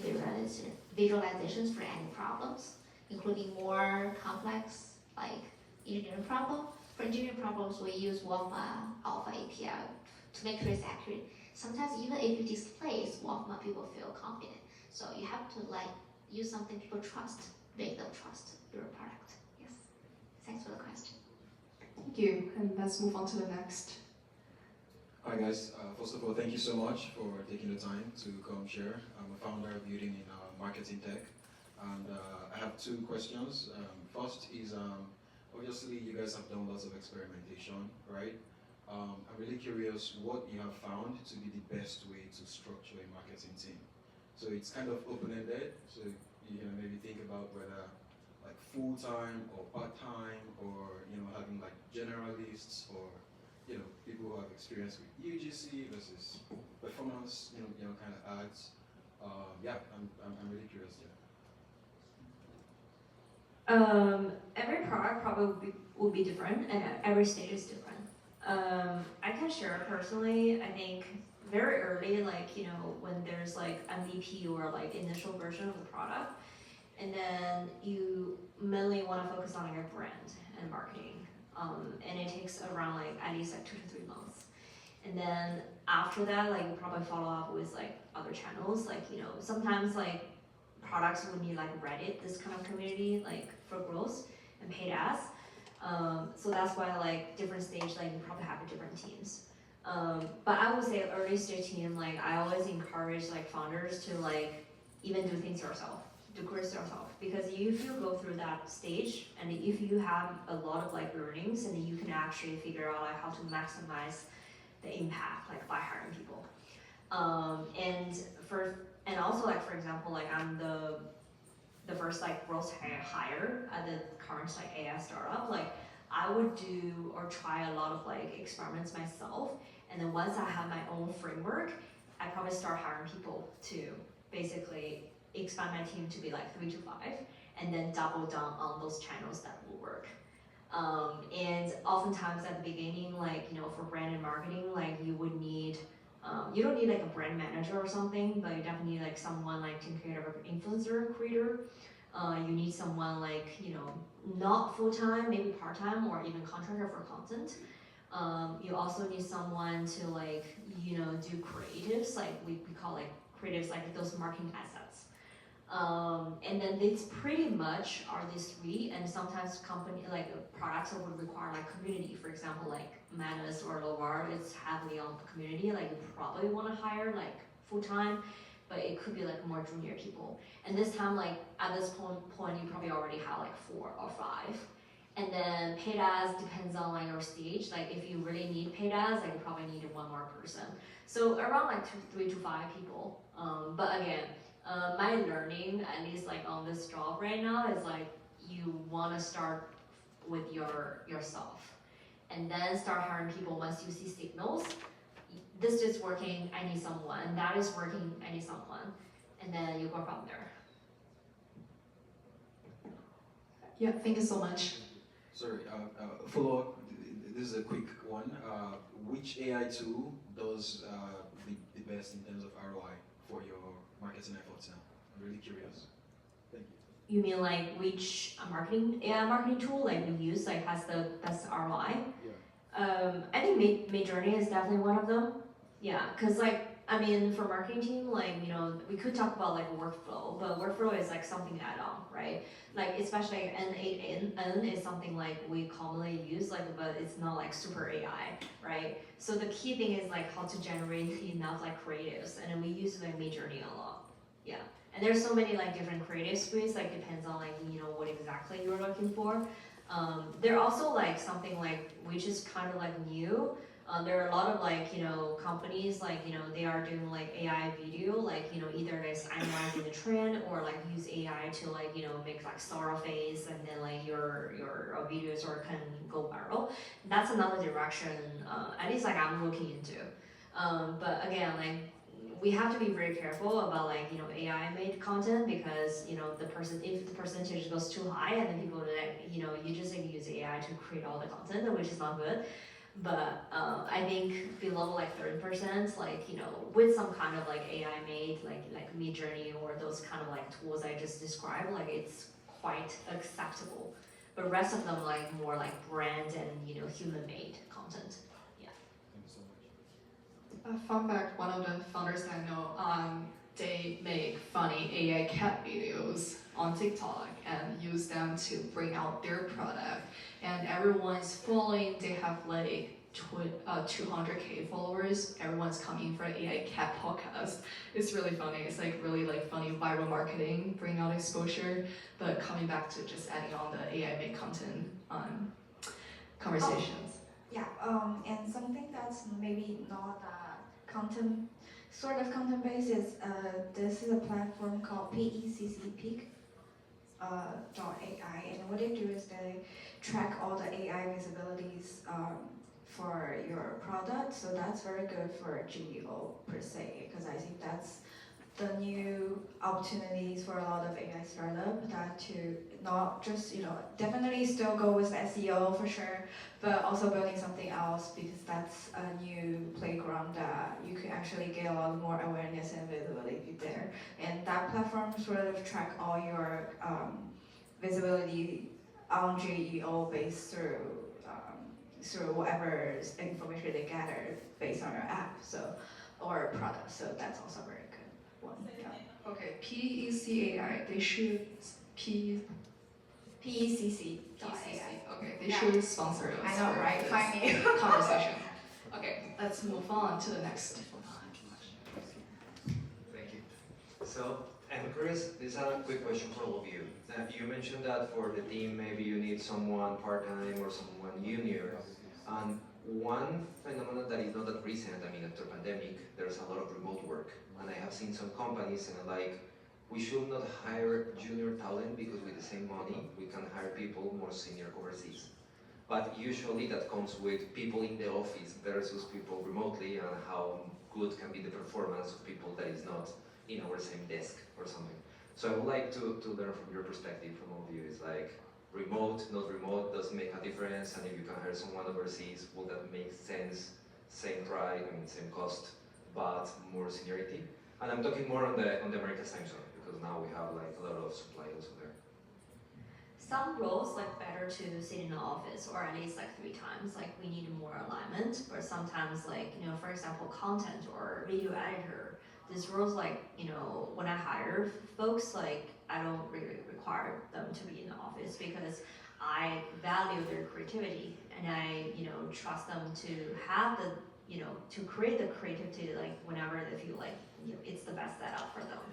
visualizations for any problems, including more complex like engineering problem. For engineering problems, we use Wolfram Alpha API to make sure it's accurate. Sometimes even if you display Wolfram, people feel confident. So you have to like use something people trust, make them trust your product. Yes. Thanks for the question. Thank you, and let's move on to the next. Hi guys, first of all, thank you so much for taking the time to come share. I'm a founder of Building in Marketing Tech, and I have two questions. First is, obviously you guys have done lots of experimentation, right? I'm really curious what you have found to be the best way to structure a marketing team. So it's kind of open-ended, so you can maybe think about whether like full-time or part-time, or having like generalists, or people who have experience with UGC versus performance, kind of ads. Yeah, I'm really curious. Yeah. Every product probably will be different, and every stage is different. I can share personally. I think very early, like when there's like MVP or like initial version of the product, and then you mainly want to focus on like a brand and marketing. And it takes around like at least like 2 to 3 months. And then after that, like you probably follow up with like other channels, like sometimes like products would need like Reddit, this kind of community, like for growth and paid ads. So that's why like different stage, like you probably have different teams. But I would say early stage team, like I always encourage like founders to like even do things yourself, do course yourself, because if you go through that stage and if you have a lot of like learnings, and you can actually figure out like how to maximize the impact like by hiring people. And also like for example, like I'm the first like growth hire at the current like AI startup. Like I would do or try a lot of like experiments myself, and then once I have my own framework, I probably start hiring people to basically expand my team to be like 3 to 5, and then double down on those channels that will work. And oftentimes at the beginning, like for brand and marketing, like you would need you don't need like a brand manager or something, but you definitely need like someone like taking care of an influencer creator You need someone like, not full-time, maybe part-time or even contractor for content. You also need someone to like, do creatives, like we call like creatives, like those marketing assets. And then it's pretty much are these three, and sometimes company like products would require like community. For example, like Manus or Lovar, it's heavily on the community. Like you probably want to hire like full time, but it could be like more junior people. And this time, like at this point, you probably already have like 4 or 5. And then paid ads depends on like your stage. Like if you really need paid ads, like you probably need 1 more person. So around like 3 to 5 people. But again, my learning, at least like on this job right now, is like you want to start with yourself, and then start hiring people once you see signals. This is working, I need someone. That is working, I need someone, and then you go from there. Yeah, thank you so much. Sorry, follow up. This is a quick one. Which AI tool does the best in terms of ROI for your marketing efforts now? I'm really curious. Thank you. You mean like which AI marketing tool like we use like has the best ROI? Yeah. I think Midjourney is definitely one of them. Yeah, cause like I mean for marketing team, like we could talk about like workflow, but workflow is like something add-on, right? Like especially N8N is something like we commonly use, like but it's not like super AI, right? So the key thing is like how to generate enough like creatives, and then we use like Midjourney a lot. Yeah. And there's so many like different creative suites, like depends on like what exactly you're looking for. There are also like something like which is kind of like new. There are a lot of like companies like they are doing like AI video, like either it's analyzing the trend or like use AI to like make like sorrow face, and then like your videos or can go viral. That's another direction. At least like I'm looking into. But again, like we have to be very careful about like AI made content, because if the percentage goes too high, and then people like you just like use AI to create all the content, which is not good. But I think below like 30%, like with some kind of like AI made like Midjourney or those kind of like tools I just described, like it's quite acceptable. But rest of them like more like brand and human made content. Thank you so much. Fun fact, one of the founders that I know, they make funny AI cat videos on TikTok and use them to bring out their product. And everyone's following, they have like 200K followers. Everyone's coming for the AI cat podcast. It's really funny. It's like really like funny viral marketing, bring out exposure, but coming back to just adding on the AI made content conversations. Yeah, and something that's maybe not content, sort of content based is this is a platform called PECC .ai, and what they do is they track all the AI visibilities for your product. So that's very good for GEO per se, because I think that's the new opportunities for a lot of AI startup, that to not just definitely still go with SEO for sure, but also building something else, because that's a new playground that you can actually get a lot more awareness and visibility there. And that platform sort of track all your visibility on GEO based through whatever information they gather based on your app, or product. So that's also very good one. Yeah. Okay, PECAI, they should PECC. Okay, they Yeah. should sponsor us. I know, for right? this Finally. conversation. Okay, let's move on to the next. Thank you. So I'm curious, this is a quick question for all of you. You mentioned that for the team, maybe you need someone part-time or someone junior. And one phenomenon that is not that recent, I mean, after pandemic, there's a lot of remote work. And I have seen some companies and like, we should not hire junior talent because with the same money, we can hire people more senior overseas. But usually that comes with people in the office versus people remotely, and how good can be the performance of people that is not in our same desk or something. So I would like to learn from your perspective, from all of you, is like remote, not remote, doesn't make a difference, and if you can hire someone overseas, will that make sense? Same price, I mean same cost, but more seniority. And I'm talking more on the American time zone, because now we have like a lot of supply also there. some roles like better to sit in the office or at least like 3 times, like we need more alignment. But sometimes like, you know, for example, content or video editor, these roles like, you know, when I hire folks, like I don't really require them to be in the office because I value their creativity and I, you know, trust them to have the, you know, to create the creativity like whenever they feel like, you know, it's the best setup for them.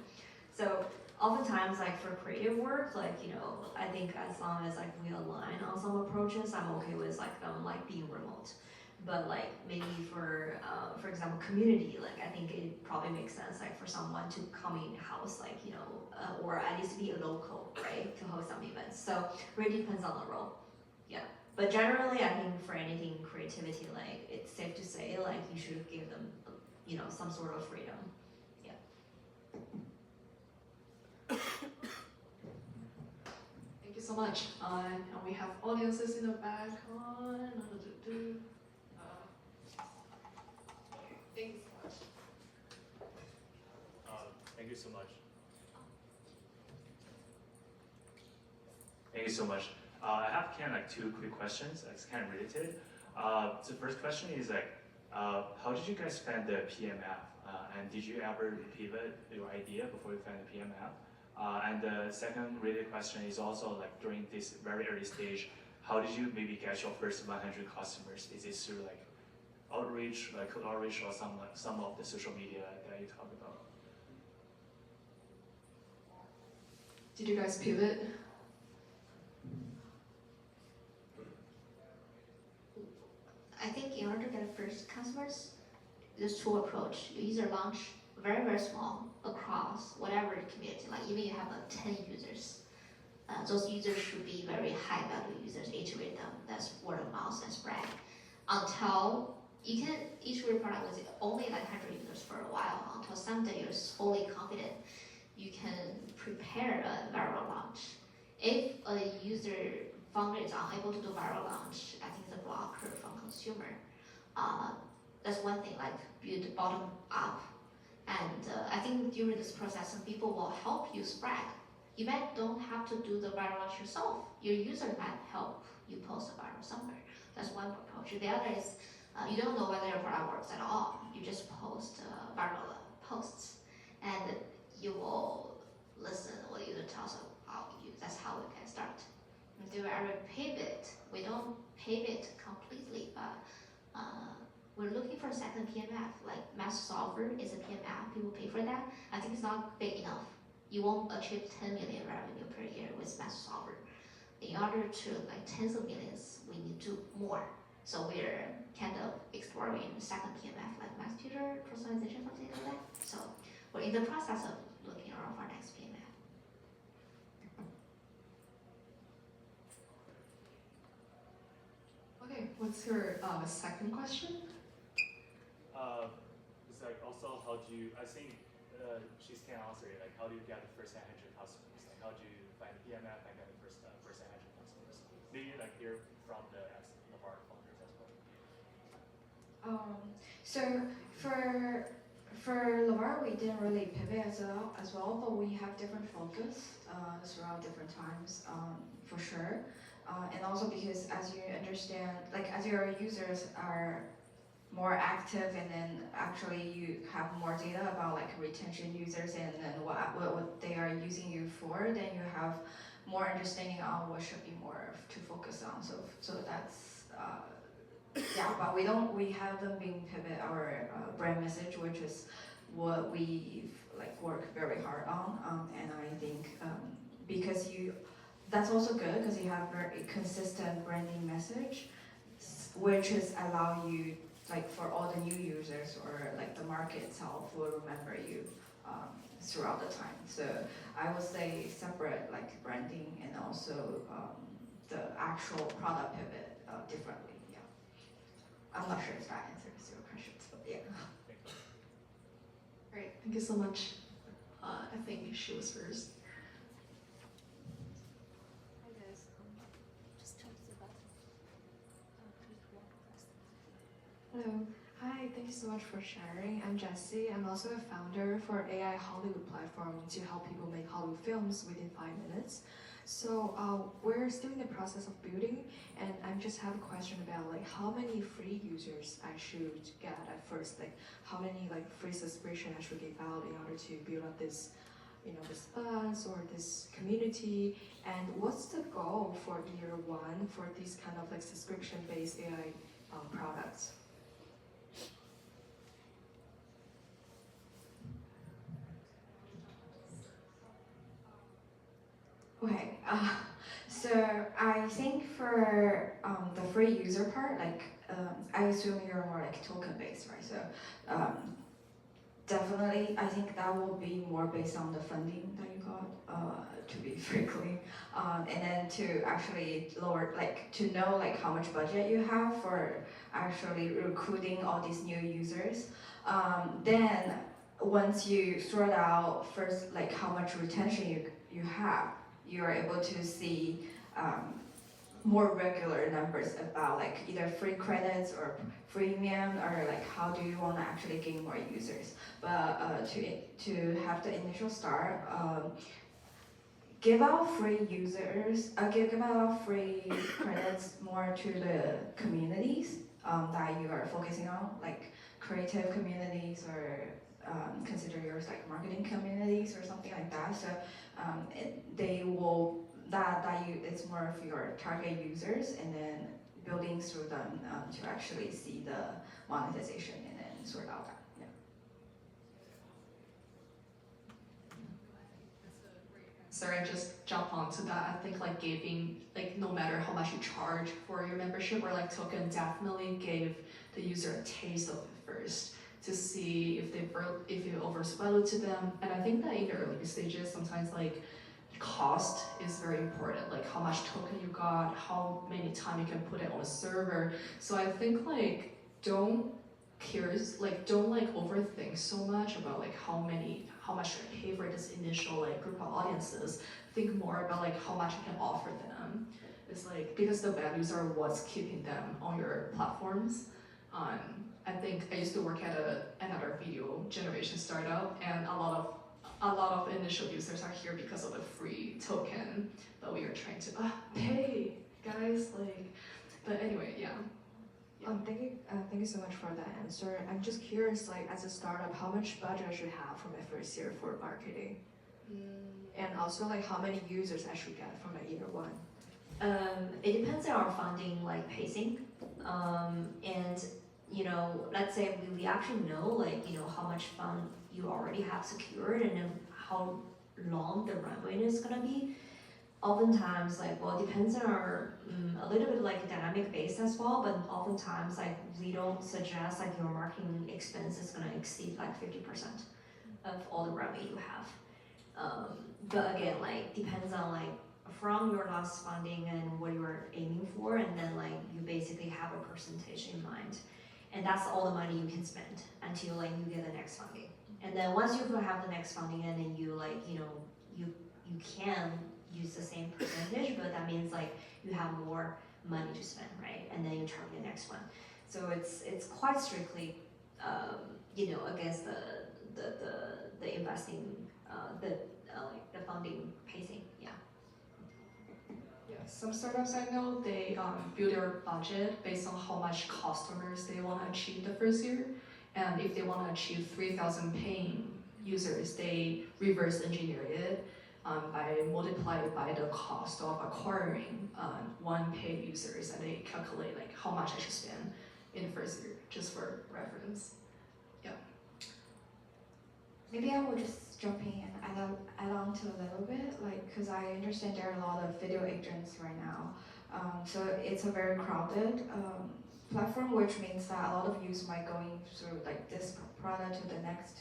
So oftentimes like for creative work, like, you know, I think as long as like we align on some approaches, I'm okay with like them like being remote. But like maybe for example, community, like I think it probably makes sense like for someone to come in house, like, you know, or at least be a local, right, to host some events. So really depends on the role. Yeah. But generally, I think for anything creativity, like it's safe to say like you should give them, you know, some sort of freedom. Thank you so much. And we have audiences in the back on. Thank you so much. Thank you so much. Thank you so much. I have kind of like 2 quick questions. It's kind of related. The first question is like, how did you guys find the PMF? And did you ever pivot your idea before you found the PMF? And the second related question is also like during this very early stage, how did you maybe get your first 100 customers? Is this through like outreach, like cold outreach, or some of the social media that you talk about? Did you guys pivot? I think in order to get first customers, there's 2 approach. You either launch very, very small across whatever community, like even you have like 10 users. Those users should be very high value users, iterate them, that's word of mouth and spread. Until you can iterate a product with only like 100 users for a while, until someday you're fully confident, you can prepare a viral launch. If a user founder is unable to do viral launch, I think it's a blocker from consumer. That's one thing, like build bottom up. And I think during this process, some people will help you spread. You might don't have to do the viral launch yourself. Your user might help you post a viral somewhere. That's one approach. The other is you don't know whether your product works at all. You just post viral posts, and you will listen what the user tells about you. That's how we can start. And do we ever pivot? We don't pivot completely, but we're looking for a second PMF. Like mass solver is a PMF. People pay for that. I think it's not big enough. You won't achieve 10 million revenue per year with mass solver. In order to like tens of millions, we need to do more. So we're kind of exploring second PMF like mass tutor, personalization, something like that. So we're in the process of looking around for next PMF. Okay, what's your second question? It's like also how do you, I think she's can answer it, like how do you get the first 100 customers? Like how do you find the PMF and get the first 100 customers? Maybe like hear from the part founders as well. So for Lavar, we didn't really pivot as well, but we have different focus throughout different times, for sure. And also because as you understand, like as your users are more active and then actually you have more data about like retention users and then what they are using you for, then you have more understanding on what should be more to focus on. So that's yeah, but we haven't been pivot our brand message, which is what we like work very hard on, and I think because that's also good because you have very consistent branding message, which is allow you like for all the new users or like the market itself will remember you throughout the time. So I would say separate like branding and also the actual product pivot differently. Yeah, I'm not sure if that answers your questions, but yeah. Great, thank you so much. I think she was first. Hi guys, just talk to the button. Hello. Hi, thank you so much for sharing. I'm Jessie. I'm also a founder for AI Hollywood platform to help people make Hollywood films within 5 minutes. So we're still in the process of building, and I just have a question about like how many free users I should get at first, like how many like free subscription I should give out in order to build up this, this buzz or this community, and what's the goal for year one for these kind of like subscription-based AI products? Okay, so I think for the free user part, like I assume you're more like token based, right? So definitely, I think that will be more based on the funding that you got, to be frankly, and then to actually lower, like to know like how much budget you have for actually recruiting all these new users. Then once you sort out first like how much retention you have, you are able to see more regular numbers about like either free credits or freemium, or like how do you want to actually gain more users. But to have the initial start, give out free users, give out free credits more to the communities that you are focusing on, like creative communities, or consider yours like marketing communities or something like that. So they will it's more of your target users, and then building through them to actually see the monetization and then sort out that. Yeah. Sorry, I just jump onto that. I think like giving, like no matter how much you charge for your membership or like token, definitely gave the user a taste of it first to see if you oversell it to them. And I think that in the early stages, sometimes like cost is very important, like how much token you got, how many time you can put it on a server. So I think like don't overthink so much about like how much should I pay for this initial like group of audiences. Think more about like how much you can offer them. It's like because the values are what's keeping them on your platforms. I think I used to work at another video generation startup, and a lot of initial users are here because of the free token, but we are trying to pay guys, like. But anyway, yeah. Thank you so much for that answer. I'm just curious, like as a startup, how much budget I should have for my first year for marketing, and also like how many users I should get from my year one. It depends on our funding like pacing, and let's say we actually know like how much fund you already have secured and then how long the runway is gonna be. Oftentimes, like, well, it depends on our a little bit like dynamic based as well, but oftentimes like we don't suggest like your marketing expense is gonna exceed like 50% of all the revenue you have. But again, like depends on like from your last funding and what you are aiming for, and then like you basically have a percentage in mind, and that's all the money you can spend until like you get the next funding. And then once you have the next funding, and then you like you can use the same percentage, but that means like you have more money to spend, right? And then you target the next one. So it's quite strictly against the investing like the funding pacing. Yeah. Yeah, some startups I know, they build their budget based on how much customers they want to achieve the first year. And if they want to achieve 3,000 paying users, they reverse engineer it by multiplied by the cost of acquiring one paid users, and they calculate like how much I should spend in the first year, just for reference. Yeah. Maybe I will just jump in and add on to a little bit, like, because I understand there are a lot of video agents right now. So it's a very crowded platform, which means that a lot of users might going through like this product to the next.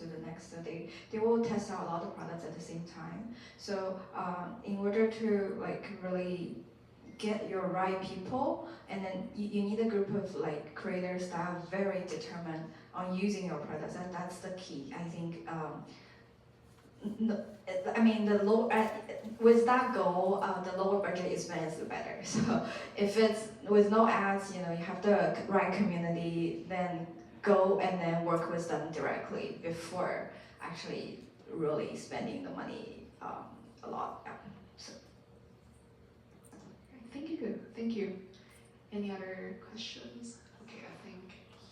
So they will test out a lot of products at the same time. So in order to like really get your right people, and then you need a group of like creators that are very determined on using your products, and that's the key. I think. With that goal, the lower budget you spend is the better. So if it's with no ads, you have the right community, then go and then work with them directly before actually really spending the money a lot. Yeah. So. Thank you. Thank you. Any other questions? Okay, I think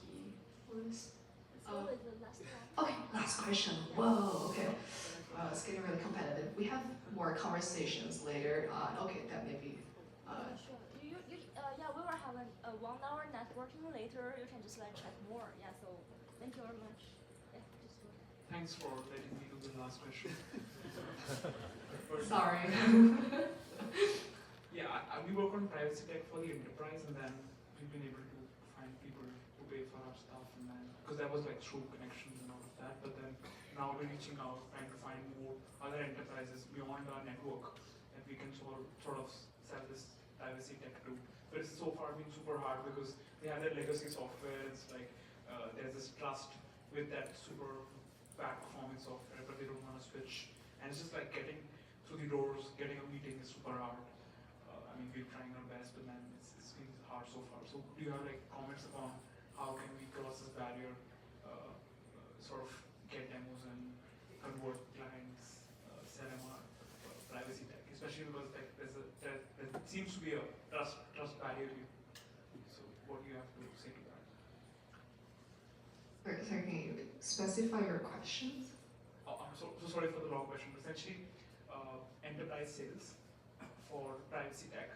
he was. Okay, last question. Whoa. Okay. Wow, it's getting really competitive. We have more conversations later. Okay, that may be. Sure. Yeah, we will have a 1 hour networking later. You can just like chat more. Yeah. So thank you very much. Yeah, just do it. Thanks for letting me do the last question. Sorry. Yeah, we work on privacy tech for the enterprise, and then we've been able to find people to pay for our stuff, and then because that was like through connections and all of that. But then now we're reaching out, trying to find more other enterprises beyond our network that we can sort of sell this privacy tech to. But it's so far been super hard because they have their legacy software. It's like there's this trust with that super bad performing software, but they don't want to switch. And it's just like getting through the doors, getting a meeting is super hard. I mean, we're trying our best, but then it's been hard so far. So do you have like comments upon how can we cross this barrier, sort of get demos and convert clients, sell them our privacy tech, especially because like there seems to be a trust barrier here. So what do you have to say to that? Sorry, can you specify your questions? I'm so sorry for the long question. Essentially, enterprise sales for privacy tech,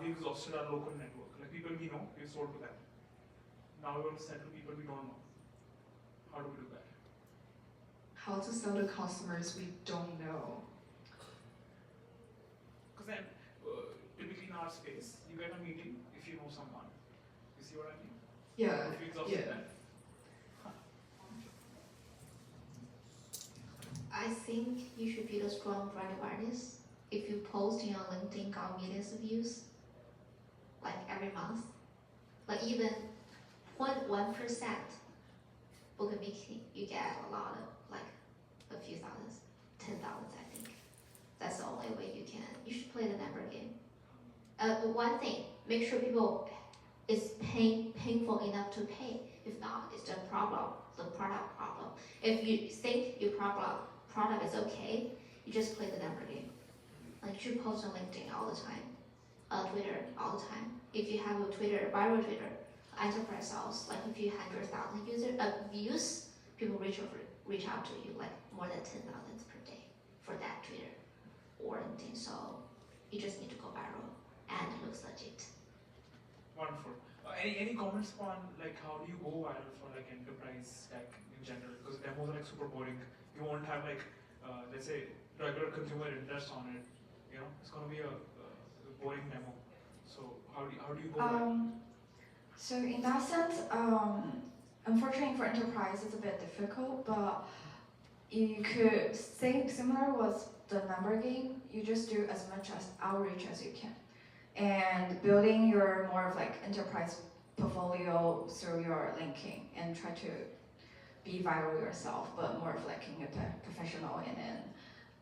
we exhausted our local network. Like people we know, we've sold to them. Now we want to sell to people we don't know. How do we do that? How to sell to customers we don't know. Because then, typically in our space, you get a meeting if you know someone. You see what I mean? Yeah. If you exhausted them. I think you should build a strong brand awareness. If you post in your LinkedIn, got millions of views, like every month, like even 1% book a meeting, you get a lot of like a few thousands, 10,000, I think. That's the only way you can. You should play the number game. One thing, make sure people is painful enough to pay. If not, it's the problem, the product problem. If you think your product is okay, you just play the number game. Like you should post on LinkedIn all the time, Twitter all the time. If you have a viral Twitter, enterprise sales, like if you 100,000 views, people reach out to you like more than 10,000 per day for that Twitter or LinkedIn. So you just need to go viral and it looks legit. Wonderful. Any comments on like how do you go viral for like enterprise tech in general? Because demos are like super boring. You won't have like let's say regular consumer interest on it. You know, it's gonna be a boring demo. So how do you go viral? So in that sense, unfortunately for enterprise, it's a bit difficult, but you could say similar with the number game. You just do as much as outreach as you can, and building your more of like enterprise portfolio through your linking and try to be viral yourself, but more of like being a professional and then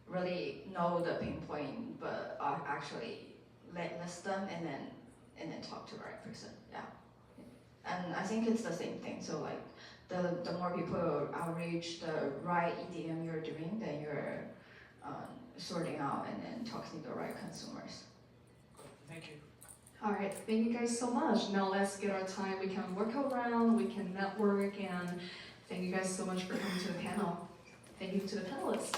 really know the pinpoint, but actually list them and then talk to the right person. Yeah. And I think it's the same thing. So like the more people outreach, the right EDM you're doing, then you're sorting out and then talking to the right consumers. Thank you. All right, thank you guys so much. Now let's get our time. We can work around, we can network, and thank you guys so much for coming to the panel. Thank you to the panelists.